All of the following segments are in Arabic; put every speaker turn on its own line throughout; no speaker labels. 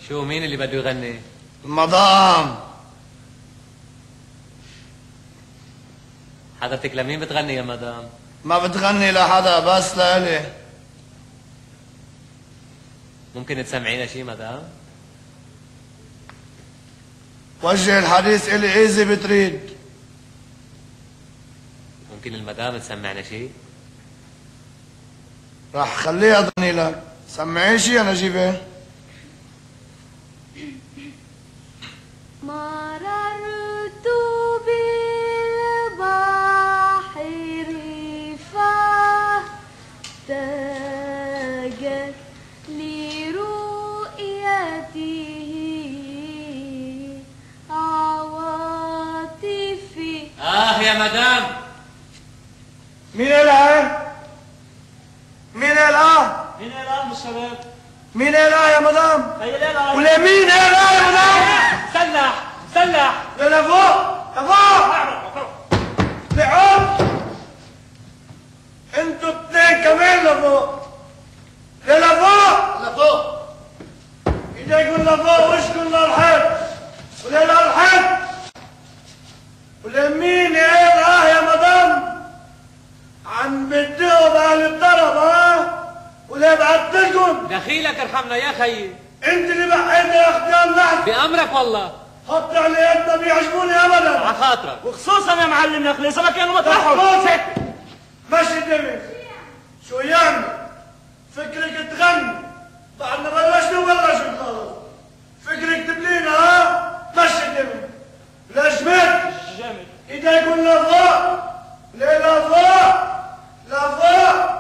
شو مين اللي بده يغني؟
المدام.
حضرتك لمين بتغني يا مدام؟
ما بتغني لحدا بس لإلي.
ممكن تسمعينا شي مدام؟
وجه الحديث إلي إذا بتريد.
ممكن المدام تسمعنا شي؟
راح خليها تغني لك. سمعي شي يا نجيبة.
مررت بالبحر فاحتاجت لرؤيته عواطفي.
يا مدام.
مين قالها؟ مين قالها؟
مين قالها بالشباب؟
مين قالها يا مدام؟
هي قالها.
ولا مين قالها يا مدام؟
سلح سلح.
لا فوق لفوق لعب. انتوا اثنين كمان لفوق. لفوق لفوق. ايديكم لفوق وشكم للحيط. ولا للحيط. ولا مين قالها يا مدام؟ عم بدقوا بأهل الطرب ها؟ ولا بعتلكم؟
دخيلك ارحمنا يا خيي.
انت اللي بحيت يا اختيار نحن.
بأمرك والله.
حط عليك ما بيعجبوني ابدا.
على خاطرك.
وخصوصا يا معلم نخلي ما كانوا مطرحهم.
ماشي دمي. شو يعمل؟ فكرك تغني. بعدنا بلشنا خلص. فكرك تبلينا ها؟ ماشي دمي. لا جمد.
جامد.
ايديكم لفوق. ليه لفوق؟ لفوق.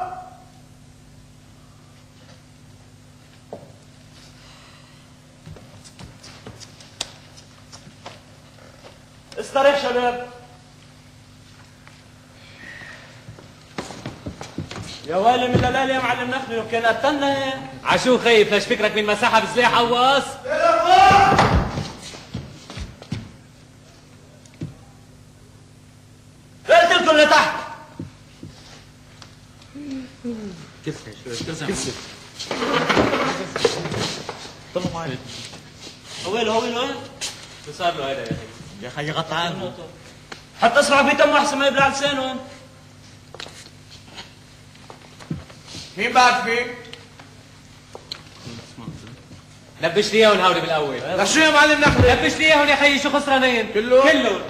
استريح شباب. يا ويلي من الليل يا معلم نخلي لو كان قتلنا هيك.
عشو خايف ليش فكرك من مساحة بسلاح قواص؟
قلت لكم لتحت.
كسر شوي كسر.
طلعوا معي. هويل وين؟
شو صار له هيدا يا خي؟
يا خي غطعان. حتى اسمع في تم احسن ما يبلع لسانهم.
مين بعد فيك؟
لبش لي اياهم هولي بالاول.
لشو يا معلم نخلة؟
لبش لي اياهم يا خيي. شو خسرانين؟
كله؟
كله.